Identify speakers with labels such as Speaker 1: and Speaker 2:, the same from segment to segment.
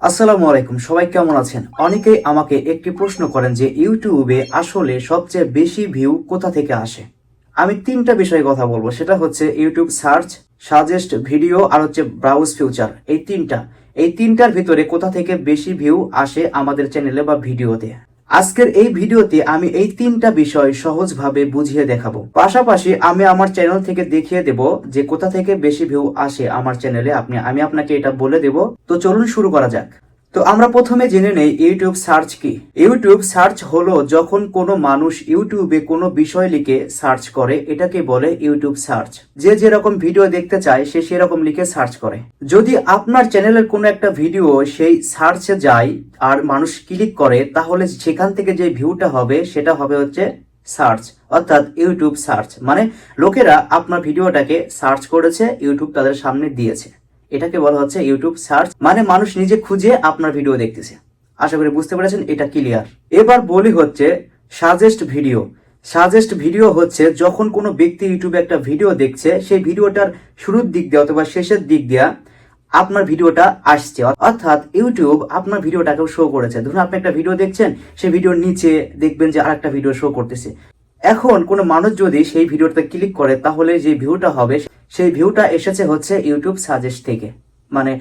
Speaker 1: আসসালামু আলাইকুম, সবাই কেমন আছেন? অনেকেই আমাকে একটি প্রশ্ন করেন যে ইউটিউবে আসলে সবচেয়ে বেশি ভিউ কোথা থেকে আসে। আমি তিনটা বিষয়ে কথা বলবো, সেটা হচ্ছে ইউটিউব সার্চ, সাজেস্ট ভিডিও আর হচ্ছে ব্রাউজ ফিউচার। এই তিনটার ভিতরে কোথা থেকে বেশি ভিউ আসে আমাদের চ্যানেলে বা ভিডিওতে। আজকের এই ভিডিওতে আমি এই তিনটা বিষয় সহজভাবে বুঝিয়ে দেখাবো। পাশাপাশি আমি আমার চ্যানেল থেকে দেখিয়ে দেব যে কোথা থেকে বেশি ভিউ আসে আমার চ্যানেলে। আমি আপনাকে এটা বলে দেব। তো চলুন শুরু করা যাক। তো আমরা প্রথমে জেনে নেই ইউটিউব সার্চ কি। ইউটিউব সার্চ হলো যখন কোনো মানুষ ইউটিউবে কোনো বিষয় লিখে সার্চ করে, এটাকে বলে ইউটিউব সার্চ। যে যেরকম ভিডিও দেখতে চায় সে সেরকম লিখে সার্চ করে। যদি আপনার চ্যানেলের কোনো একটা ভিডিও সেই সার্চে যায় আর মানুষ ক্লিক করে, তাহলে সেখান থেকে যে ভিউটা হবে সেটা হবে হচ্ছে সার্চ, অর্থাৎ ইউটিউব সার্চ। মানে লোকেরা আপনার ভিডিওটাকে সার্চ করেছে, ইউটিউব তাদের সামনে দিয়েছে। এটাকে বলা হচ্ছে ইউটিউব সার্চ, মানে মানুষ নিজে খুঁজে আপনার ভিডিও দেখতেছে। আশা করি বুঝতে পেরেছেন, এটা ক্লিয়ার। এবার বলি হচ্ছে সাজেস্ট ভিডিও। সাজেস্ট ভিডিও হচ্ছে যখন কোনো ব্যক্তি ইউটিউবে একটা ভিডিও দেখছে, সেই ভিডিওটার শুরুর দিক দিয়ে অথবা শেষের দিক দিয়ে আপনার ভিডিওটা আসছে, অর্থাৎ ইউটিউব আপনার ভিডিওটাকেও শো করেছে। ধরুন আপনি একটা ভিডিও দেখছেন, সেই ভিডিওর নিচে দেখবেন যে আরেকটা ভিডিও শো করতেছে। এখন কোনো মানুষ যদি সেই ভিডিওতে ক্লিক করে, তাহলে যে ভিউটা হবে সেই ভিউটা এসেছে হচ্ছে ইউটিউব সাজেস্ট থেকে। মানে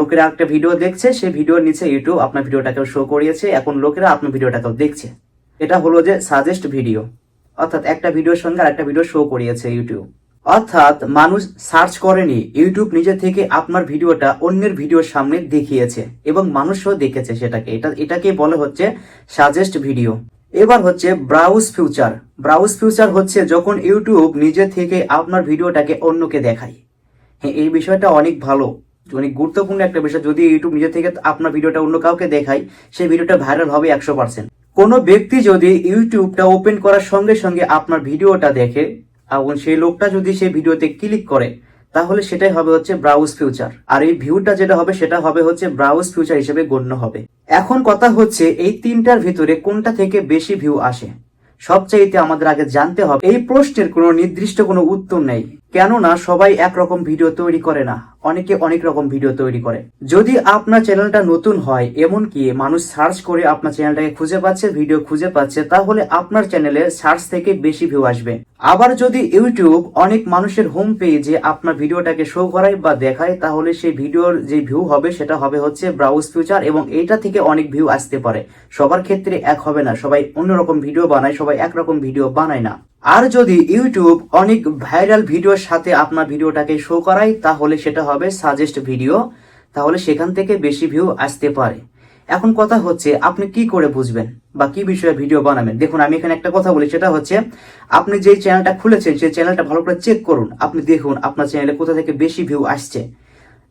Speaker 1: লোকেরা একটা ভিডিও দেখছে, সেই ভিডিওর নিচে ইউটিউব আপনার ভিডিওটাকেও শো করিয়েছে, এখন লোকেরা আপনার ভিডিওটাকেও দেখছে। এটা হলো যে সাজেস্ট ভিডিও, অর্থাৎ একটা ভিডিওর সঙ্গে আরেকটা ভিডিও শো করিয়েছে ইউটিউব। অর্থাৎ মানুষ সার্চ করেনি, ইউটিউব নিজে থেকে আপনার ভিডিওটা অন্যের ভিডিওর সামনে দেখিয়েছে এবং মানুষও দেখেছে সেটাকে। এটাকে বলে হচ্ছে সাজেস্ট ভিডিও। এবার হচ্ছে ব্রাউজ ফিউচার। ব্রাউজ ফিউচার হচ্ছে যখন ইউটিউব নিজে থেকে আপনার ভিডিওটাকে অন্যকে দেখায়। হ্যাঁ, এই বিষয়টা অনেক ভালো, অনেক গুরুত্বপূর্ণ একটা বিষয়। যদি ইউটিউব নিজে থেকে আপনার ভিডিওটা অন্য কাউকে দেখায়, সেই ভিডিওটা ভাইরাল হবে 100%। কোনো ব্যক্তি যদি ইউটিউবটা ওপেন করার সঙ্গে সঙ্গে আপনার ভিডিওটা দেখে এবং সেই লোকটা যদি সেই ভিডিওতে ক্লিক করে, তাহলে সেটাই হবে হচ্ছে ব্রাউজ ফিউচার। আর এই ভিউটা যেটা হবে সেটা হবে হচ্ছে ব্রাউজ ফিউচার হিসেবে গণ্য হবে। এখন কথা হচ্ছে এই তিনটার ভিতরে কোনটা থেকে বেশি ভিউ আসে। সবচাইতে আমাদের আগে জানতে হবে, এই প্রশ্নের কোনো নির্দিষ্ট কোনো উত্তর নেই, কেননা সবাই একরকম ভিডিও তৈরি করে না, অনেকে অনেক রকম ভিডিও তৈরি করে। যদি আপনার চ্যানেলটা নতুন হয়, এমনকি মানুষ সার্চ করে আপনার চ্যানেলটাকে খুঁজে পাচ্ছে, ভিডিও খুঁজে পাচ্ছে, তাহলে আপনার চ্যানেলে সার্চ থেকে বেশি ভিউ আসবে। আবার যদি ইউটিউব অনেক মানুষের হোম পেজে আপনার ভিডিওটাকে শো করায় বা দেখায়, তাহলে সেই ভিডিওর যে ভিউ হবে সেটা হবে হচ্ছে ব্রাউজ ফিউচার, এবং এইটা থেকে অনেক ভিউ আসতে পারে। সবার ক্ষেত্রে এক হবে না, সবাই অন্যরকম ভিডিও বানায়, সবাই একরকম ভিডিও বানায় না। আর যদি ইউটিউব অনেক ভাইরাল ভিডিওর সাথে আপনার ভিডিওটাকে শো করায়, তাহলে সেটা হবে সাজেস্ট ভিডিও, তাহলে সেখান থেকে বেশি ভিউ আসতে পারে। এখন কথা হচ্ছে আপনি কি করে বুঝবেন বা কি বিষয়ে ভিডিও বানাবেন। দেখুন, আমি এখানে একটা কথা বলি, সেটা হচ্ছে আপনি যে চ্যানেলটা খুলেছেন সেই চ্যানেলটা ভালো করে চেক করুন। আপনি দেখুন আপনার চ্যানেলে কোথা থেকে বেশি ভিউ আসছে,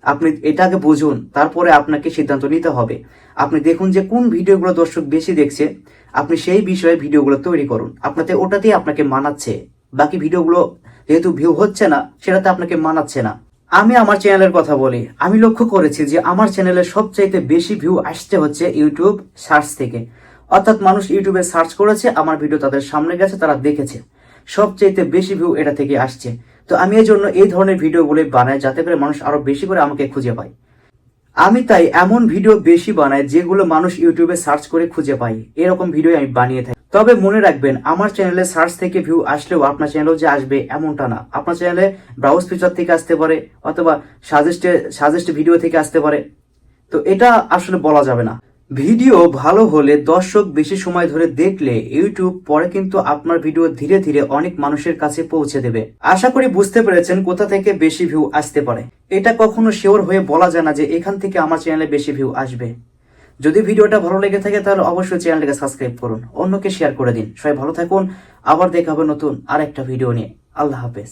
Speaker 1: আপনি এটাকে বুঝুন, তারপরে আপনাকে সিদ্ধান্ত নিতে হবে। আপনি দেখুন যে কোন ভিডিওগুলো দর্শক বেশি দেখছে, আপনি সেই বিষয়ে ভিডিওগুলো তৈরি করুন। ওটাতেই আপনাকে মানাচ্ছে। বাকি ভিডিওগুলো যেহেতু ভিউ হচ্ছে না, সেটাতে আপনাকে মানাচ্ছে না। আমি আমার চ্যানেলের কথা বলি, আমি লক্ষ্য করেছি যে আমার চ্যানেলে সবচাইতে বেশি ভিউ আসছে হচ্ছে ইউটিউব সার্চ থেকে। অর্থাৎ মানুষ ইউটিউবে সার্চ করেছে, আমার ভিডিও তাদের সামনে গেছে, তারা দেখেছে, সবচাইতে বেশি ভিউ এটা থেকে আসছে। তো আমি এই জন্য এই ধরনের ভিডিওগুলো বানাই, যাতে করে মানুষ আরো বেশি করে আমাকে খুঁজে পায়। আমি তাই এমন ভিডিও বেশি বানাই যেগুলো মানুষ ইউটিউবে সার্চ করে খুঁজে পায়, এরকম ভিডিও আমি বানিয়ে থাকি। তবে মনে রাখবেন, আমার চ্যানেলে সার্চ থেকে ভিউ আসলেও আপনার চ্যানেলেও যে আসবে এমনটা না। আপনার চ্যানেলে ব্রাউজ ফিচার থেকে আসতে পারে, অথবা সাজেস্ট ভিডিও থেকে আসতে পারে। তো এটা আসলে বলা যাবে না। ভিডিও ভালো হলে, দর্শক বেশি সময় ধরে দেখলে, ইউটিউব পরে কিন্তু আপনার ভিডিও ধীরে ধীরে অনেক মানুষের কাছে পৌঁছে দেবে। আশা করি বুঝতে পেরেছেন কোথা থেকে বেশি ভিউ আসতে পারে। এটা কখনো শিওর হয়ে বলা যায় না যে এখান থেকে আমার চ্যানেলে বেশি ভিউ আসবে। যদি ভিডিওটা ভালো লেগে থাকে তাহলে অবশ্যই চ্যানেলটাকে সাবস্ক্রাইব করুন, অন্যকে শেয়ার করে দিন। সবাই ভালো থাকুন, আবার দেখা হবে নতুন আরেকটা ভিডিও নিয়ে। আল্লাহ হাফেজ।